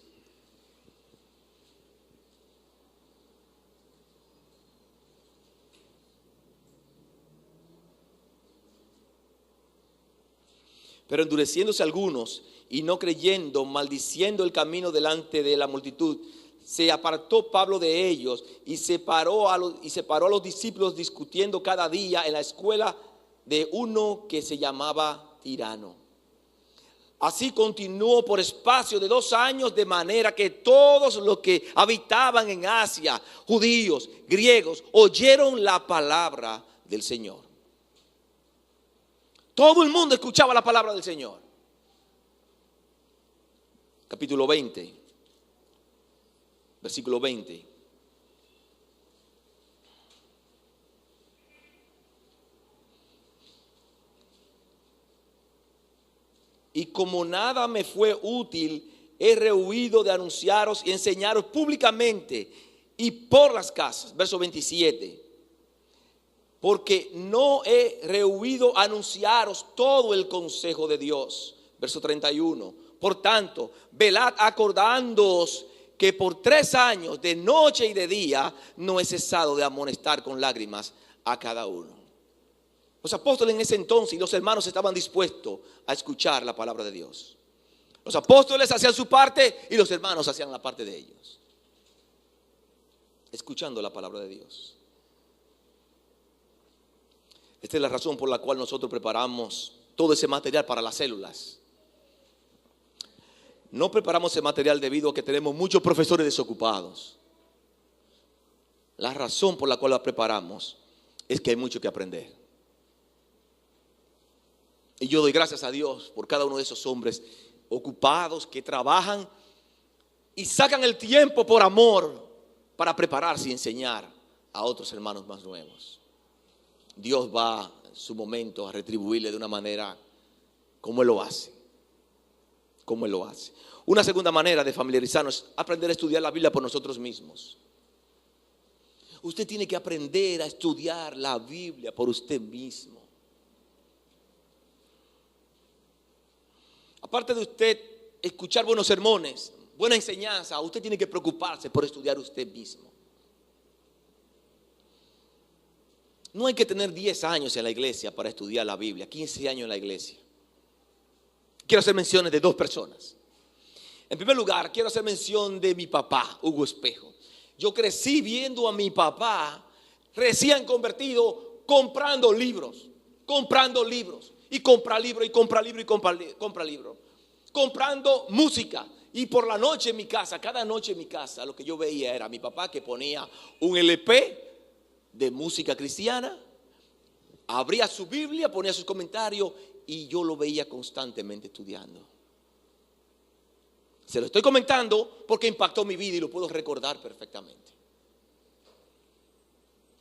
Pero endureciéndose algunos y no creyendo, maldiciendo el camino delante de la multitud, se apartó Pablo de ellos y separó a los discípulos discutiendo cada día en la escuela de uno que se llamaba Tirano. Así continuó por espacio de 2 años, de manera que todos los que habitaban en Asia, judíos, griegos, oyeron la palabra del Señor. Todo el mundo escuchaba la palabra del Señor. Capítulo 20, versículo 20. Y como nada me fue útil, he rehuido de anunciaros y enseñaros públicamente y por las casas. Verso 27. Porque no he rehuido anunciaros todo el consejo de Dios. Verso 31. Por tanto, velad acordándoos que por 3 años, de noche y de día, no he cesado de amonestar con lágrimas a cada uno. Los apóstoles en ese entonces y los hermanos estaban dispuestos a escuchar la palabra de Dios. Los apóstoles hacían su parte y los hermanos hacían la parte de ellos. Escuchando la palabra de Dios. Esta es la razón por la cual nosotros preparamos todo ese material para las células. No preparamos el material debido a que tenemos muchos profesores desocupados. La razón por la cual la preparamos es que hay mucho que aprender. Y yo doy gracias a Dios por cada uno de esos hombres ocupados que trabajan y sacan el tiempo por amor para prepararse y enseñar a otros hermanos más nuevos. Dios va en su momento a retribuirle de una manera como Él lo hace. Como Él lo hace. Una segunda manera de familiarizarnos es aprender a estudiar la Biblia por nosotros mismos. Usted tiene que aprender a estudiar la Biblia por usted mismo. Aparte de usted escuchar buenos sermones, buena enseñanza, usted tiene que preocuparse por estudiar usted mismo. No hay que tener 10 años en la iglesia para estudiar la Biblia, 15 años en la iglesia. Quiero hacer menciones de 2 personas. En primer lugar, quiero hacer mención de mi papá, Hugo Espejo. Yo crecí viendo a mi papá recién convertido comprando libros. Y compra libros, y compra libros, y compra libros. Comprando música. Y por la noche en mi casa, cada noche en mi casa, lo que yo veía era mi papá que ponía un LP de música cristiana, abría su Biblia, ponía sus comentarios y yo lo veía constantemente estudiando. Se lo estoy comentando porque impactó mi vida y lo puedo recordar perfectamente.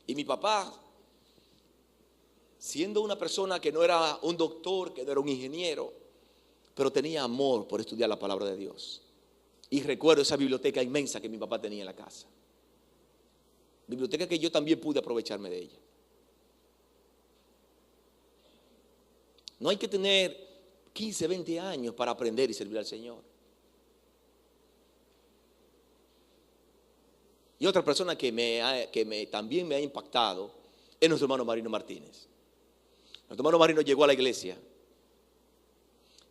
Y mi papá, siendo una persona que no era un doctor, que no era un ingeniero, pero tenía amor por estudiar la palabra de Dios. Y recuerdo esa biblioteca inmensa que mi papá tenía en la casa. Biblioteca que yo también pude aprovecharme de ella. No hay que tener 15, 20 años para aprender y servir al Señor. Y otra persona que también me ha impactado es nuestro hermano Marino Martínez. Nuestro hermano Marino llegó a la iglesia.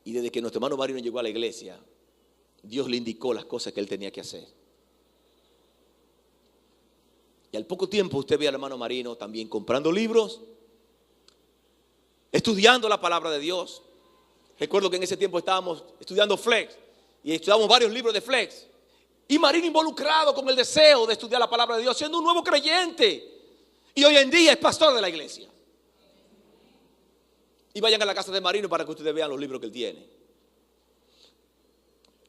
Y desde que nuestro hermano Marino llegó a la iglesia, Dios le indicó las cosas que él tenía que hacer. Y al poco tiempo usted ve al hermano Marino también comprando libros, estudiando la palabra de Dios. Recuerdo que en ese tiempo estábamos estudiando Flex y estudiamos varios libros de Flex. Y Marino involucrado con el deseo de estudiar la palabra de Dios, siendo un nuevo creyente. Y hoy en día es pastor de la iglesia. Y vayan a la casa de Marino para que ustedes vean los libros que él tiene.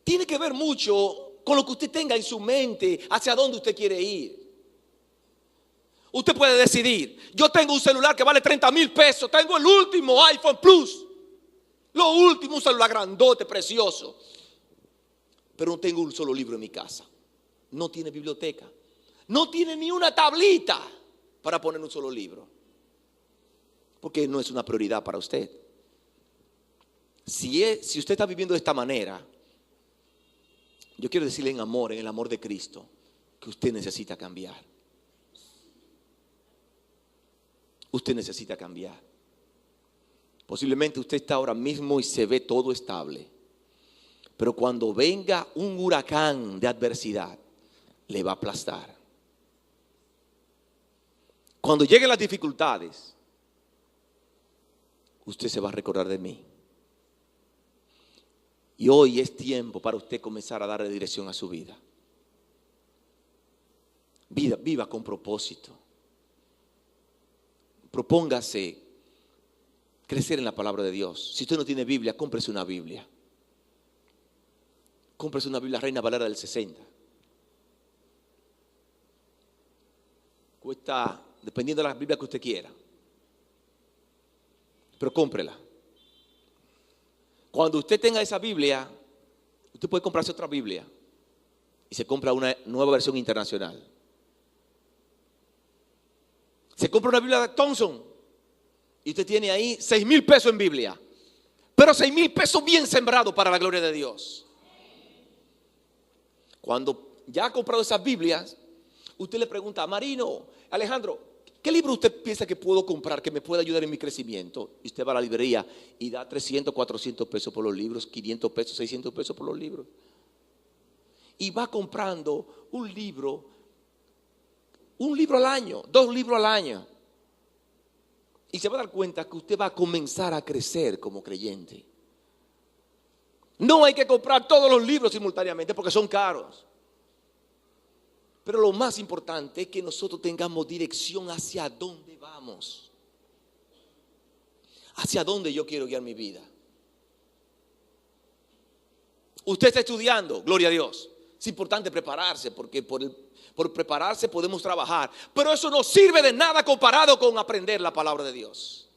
Tiene que ver mucho con lo que usted tenga en su mente, hacia dónde usted quiere ir. Usted puede decidir, yo tengo un celular que vale 30,000 pesos, tengo el último iPhone Plus, lo último, un celular grandote, precioso, pero no tengo un solo libro en mi casa. No tiene biblioteca, no tiene ni una tablita para poner un solo libro, porque no es una prioridad para usted. Si usted está viviendo de esta manera, yo quiero decirle en el amor de Cristo, que usted necesita cambiar. Usted necesita cambiar. Posiblemente usted está ahora mismo y se ve todo estable. Pero cuando venga un huracán de adversidad, le va a aplastar. Cuando lleguen las dificultades, usted se va a recordar de mí. Y hoy es tiempo para usted comenzar a darle dirección a su vida. Viva con propósito. Propóngase crecer en la palabra de Dios. Si usted no tiene Biblia, cómprese una Biblia. Cómprese una Biblia Reina Valera del 60. Cuesta, dependiendo de la Biblia que usted quiera. Pero cómprela. Cuando usted tenga esa Biblia, usted puede comprarse otra Biblia. Y se compra una nueva versión internacional. Se compra una Biblia de Thompson y usted tiene ahí 6,000 pesos en Biblia, pero 6,000 pesos bien sembrados para la gloria de Dios. Cuando ya ha comprado esas Biblias, usted le pregunta a Marino, Alejandro, ¿qué libro usted piensa que puedo comprar que me pueda ayudar en mi crecimiento? Y usted va a la librería y da 300, 400 pesos por los libros, 500 pesos, 600 pesos por los libros. Y va comprando un libro al año, 2 libros al año. Y se va a dar cuenta que usted va a comenzar a crecer como creyente. No hay que comprar todos los libros simultáneamente porque son caros. Pero lo más importante es que nosotros tengamos dirección hacia dónde vamos. Hacia dónde yo quiero guiar mi vida. Usted está estudiando, gloria a Dios. Es importante prepararse porque por prepararse podemos trabajar. Pero eso no sirve de nada comparado con aprender la palabra de Dios.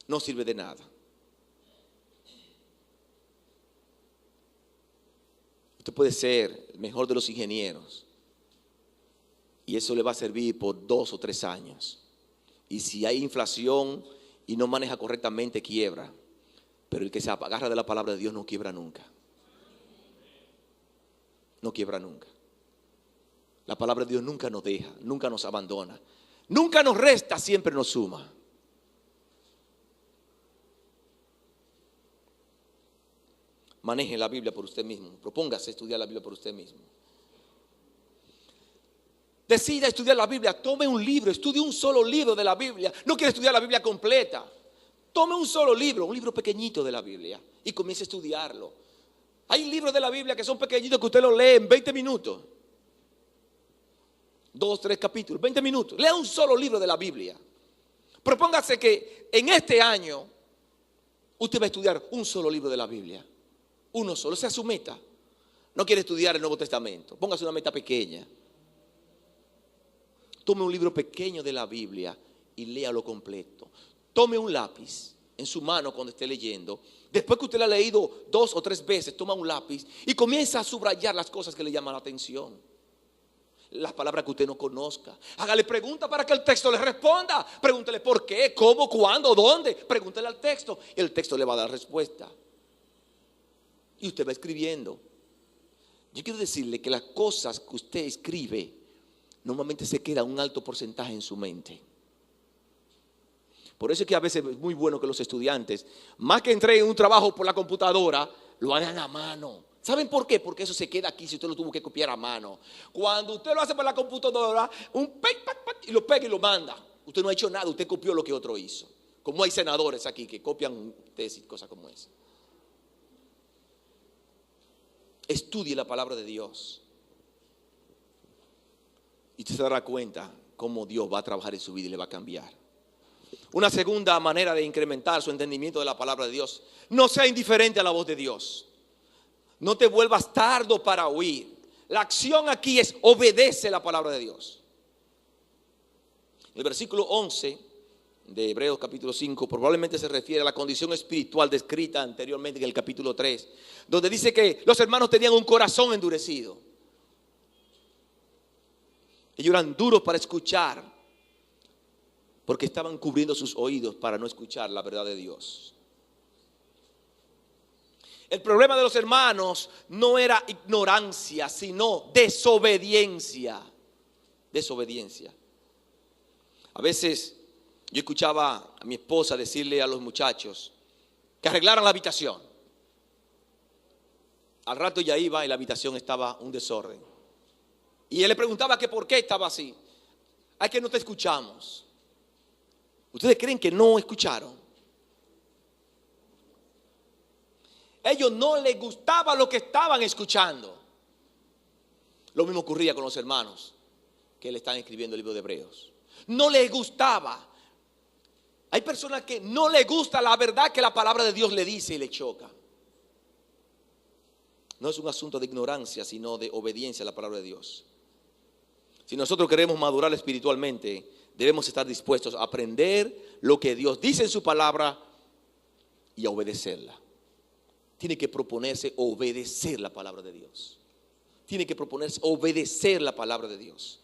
No sirve de nada. Usted puede ser el mejor de los ingenieros y eso le va a servir por 2 o 3 años. Y si hay inflación y no maneja correctamente, quiebra. Pero el que se agarra de la palabra de Dios no quiebra nunca. No quiebra nunca. La palabra de Dios nunca nos deja, nunca nos abandona, nunca nos resta, siempre nos suma. Maneje la Biblia por usted mismo. Propóngase estudiar la Biblia por usted mismo. Decida estudiar la Biblia. Tome un libro, estudie un solo libro de la Biblia. No quiere estudiar la Biblia completa. Tome un solo libro, un libro pequeñito de la Biblia y comience a estudiarlo. Hay libros de la Biblia que son pequeñitos que usted los lee en 20 minutos. 2, 3 capítulos, 20 minutos. Lea un solo libro de la Biblia. Propóngase que en este año usted va a estudiar un solo libro de la Biblia. Uno solo, esa es su meta. No quiere estudiar el Nuevo Testamento. Póngase una meta pequeña. Tome un libro pequeño de la Biblia y léalo completo. Tome un lápiz en su mano cuando esté leyendo. Después que usted lo ha leído 2 o 3 veces, toma un lápiz y comienza a subrayar las cosas que le llaman la atención. Las palabras que usted no conozca. Hágale preguntas para que el texto le responda. Pregúntele por qué, cómo, cuándo, dónde. Pregúntele al texto y el texto le va a dar respuesta. Y usted va escribiendo. Yo quiero decirle que las cosas que usted escribe normalmente se queda un alto porcentaje en su mente. Por eso es que a veces es muy bueno que los estudiantes, más que entreguen un trabajo por la computadora, lo hagan a mano. ¿Saben por qué? Porque eso se queda aquí si usted lo tuvo que copiar a mano. Cuando usted lo hace por la computadora, y lo pega y lo manda. Usted no ha hecho nada, usted copió lo que otro hizo. Como hay senadores aquí que copian tesis, cosas como esa. Estudie la palabra de Dios. Y usted se dará cuenta cómo Dios va a trabajar en su vida y le va a cambiar. Una segunda manera de incrementar su entendimiento de la palabra de Dios: no sea indiferente a la voz de Dios. No te vuelvas tardo para oír. La acción aquí es obedece la palabra de Dios. El versículo 11 de Hebreos capítulo 5 probablemente se refiere a la condición espiritual descrita anteriormente en el capítulo 3, donde dice que los hermanos tenían un corazón endurecido. Ellos eran duros para escuchar porque estaban cubriendo sus oídos para no escuchar la verdad de Dios. El problema de los hermanos no era ignorancia, sino desobediencia. Desobediencia. A veces yo escuchaba a mi esposa decirle a los muchachos que arreglaran la habitación. Al rato ya iba y la habitación estaba un desorden. Y él le preguntaba que por qué estaba así. Ay, que no te escuchamos. ¿Ustedes creen que no escucharon? Ellos no les gustaba lo que estaban escuchando. Lo mismo ocurría con los hermanos que le están escribiendo el libro de Hebreos. No les gustaba. Hay personas que no les gusta la verdad que la palabra de Dios le dice y le choca. No es un asunto de ignorancia, sino de obediencia a la palabra de Dios. Si nosotros queremos madurar espiritualmente, debemos estar dispuestos a aprender lo que Dios dice en su palabra y a obedecerla. Tiene que proponerse obedecer la palabra de Dios. Tiene que proponerse obedecer la palabra de Dios.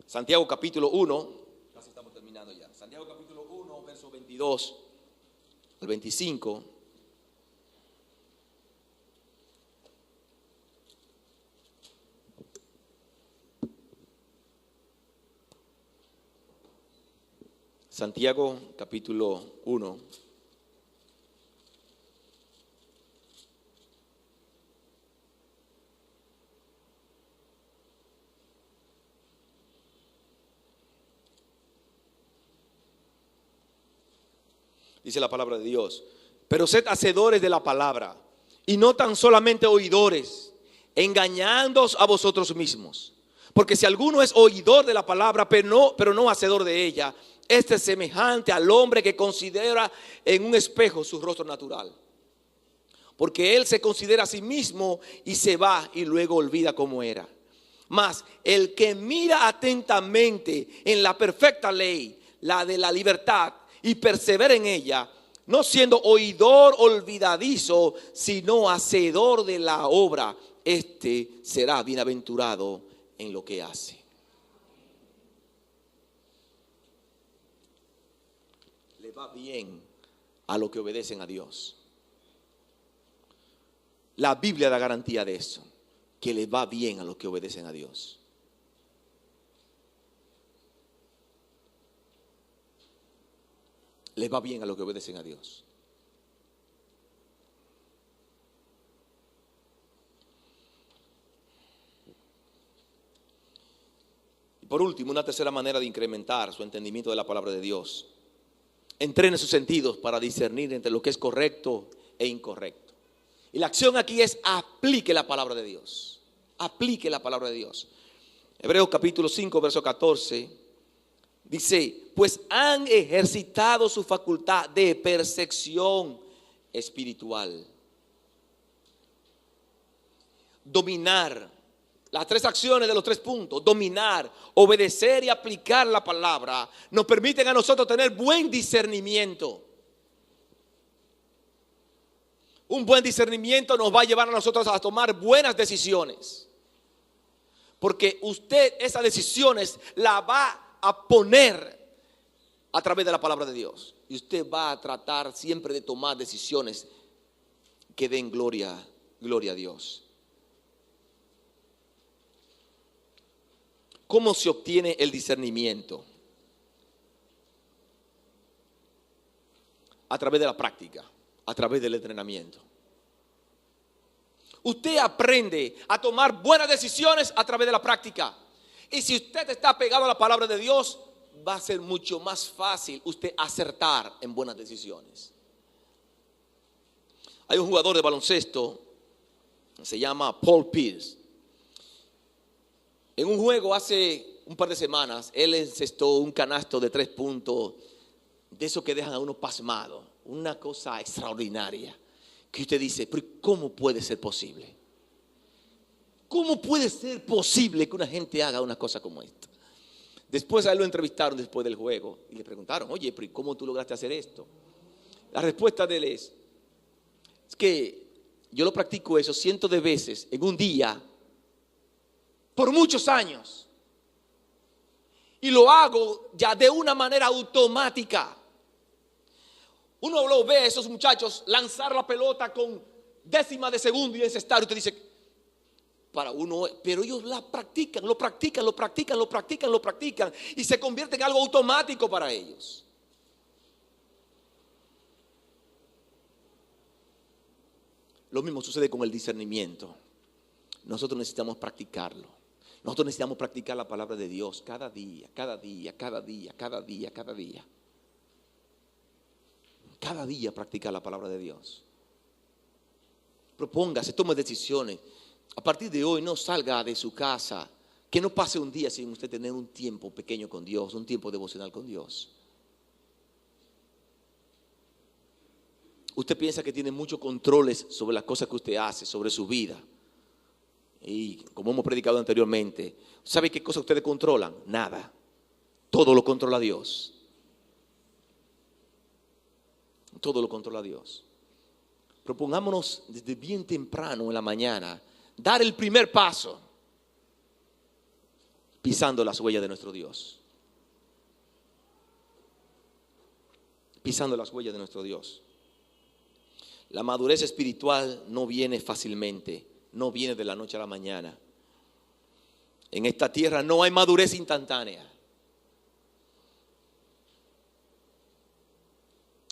Santiago capítulo 1, casi estamos terminando ya. Santiago capítulo 1, verso 22 al 25. Santiago capítulo 1. Dice la palabra de Dios: pero sed hacedores de la palabra, y no tan solamente oidores, engañándoos a vosotros mismos. Porque si alguno es oidor de la palabra, pero no hacedor de ella, este es semejante al hombre que considera en un espejo su rostro natural. Porque él se considera a sí mismo y se va y luego olvida cómo era. Mas el que mira atentamente en la perfecta ley, la de la libertad, y persevera en ella, no siendo oidor olvidadizo, sino hacedor de la obra, este será bienaventurado en lo que hace. Le va bien a los que obedecen a Dios. La Biblia da garantía de eso, que le va bien a los que obedecen a Dios. Les va bien a los que obedecen a Dios. Y por último, una tercera manera de incrementar su entendimiento de la palabra de Dios. Entrene sus sentidos para discernir entre lo que es correcto e incorrecto. Y la acción aquí es aplique la palabra de Dios. Aplique la palabra de Dios. Hebreos capítulo 5, verso 14. Dice, pues han ejercitado su facultad de percepción espiritual. Dominar. Las tres acciones de los 3 puntos, dominar, obedecer y aplicar la palabra, nos permiten a nosotros tener buen discernimiento. Un buen discernimiento nos va a llevar a nosotros a tomar buenas decisiones. Porque usted esas decisiones las va a poner a través de la palabra de Dios. Y usted va a tratar siempre de tomar decisiones que den gloria a Dios. ¿Cómo se obtiene el discernimiento? A través de la práctica, a través del entrenamiento. Usted aprende a tomar buenas decisiones a través de la práctica. Y si usted está pegado a la palabra de Dios, va a ser mucho más fácil usted acertar en buenas decisiones. Hay un jugador de baloncesto, se llama Paul Pierce. En un juego hace un par de semanas, él encestó un canasto de 3 puntos, de esos que dejan a uno pasmado. Una cosa extraordinaria, que usted dice, pero ¿cómo puede ser posible? ¿Cómo puede ser posible que una gente haga una cosa como esta? Después a él lo entrevistaron después del juego y le preguntaron, oye, pero ¿cómo tú lograste hacer esto? La respuesta de él es que yo lo practico eso cientos de veces en un día, por muchos años. Y lo hago ya de una manera automática. Uno lo ve a esos muchachos lanzar la pelota con décimas de segundo y encestar. Y usted dice, para uno, pero ellos la practican, lo practican. Y se convierte en algo automático para ellos. Lo mismo sucede con el discernimiento. Nosotros necesitamos practicarlo. Nosotros necesitamos practicar la palabra de Dios cada día. Cada día practicar la palabra de Dios. Propóngase, tome decisiones. A partir de hoy no salga de su casa. Que no pase un día sin usted tener un tiempo pequeño con Dios, un tiempo devocional con Dios. Usted piensa que tiene muchos controles sobre las cosas que usted hace, sobre su vida. Y como hemos predicado anteriormente, ¿sabe qué cosas ustedes controlan? Nada. Todo lo controla Dios. Todo lo controla Dios. Propongámonos desde bien temprano en la mañana dar el primer paso pisando las huellas de nuestro Dios. Pisando las huellas de nuestro Dios. La madurez espiritual no viene fácilmente. No viene de la noche a la mañana. En esta tierra no hay madurez instantánea.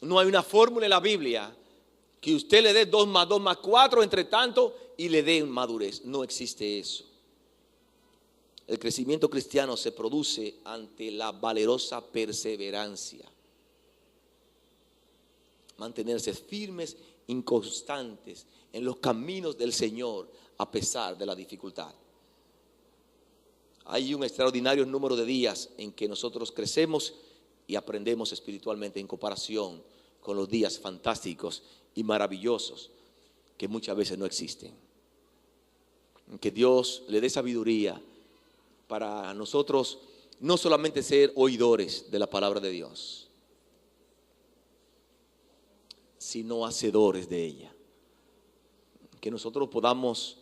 No hay una fórmula en la Biblia que usted le dé 2 más 2 más 4 entre tanto y le dé madurez. No existe eso. El crecimiento cristiano se produce ante la valerosa perseverancia. mantenerse firmes, inconstantes en los caminos del Señor a pesar de la dificultad. Hay un extraordinario número de días en que nosotros crecemos y aprendemos espiritualmente en comparación con los días fantásticos y maravillosos que muchas veces no existen. Que Dios le dé sabiduría para nosotros no solamente ser oidores de la palabra de Dios, sino hacedores de ella. Que nosotros podamos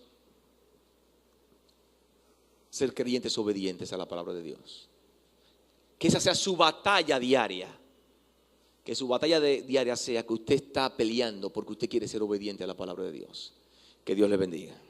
ser creyentes obedientes a la palabra de Dios. Que esa sea su batalla diaria. Que su batalla diaria sea que usted está peleando porque usted quiere ser obediente a la palabra de Dios. Que Dios le bendiga.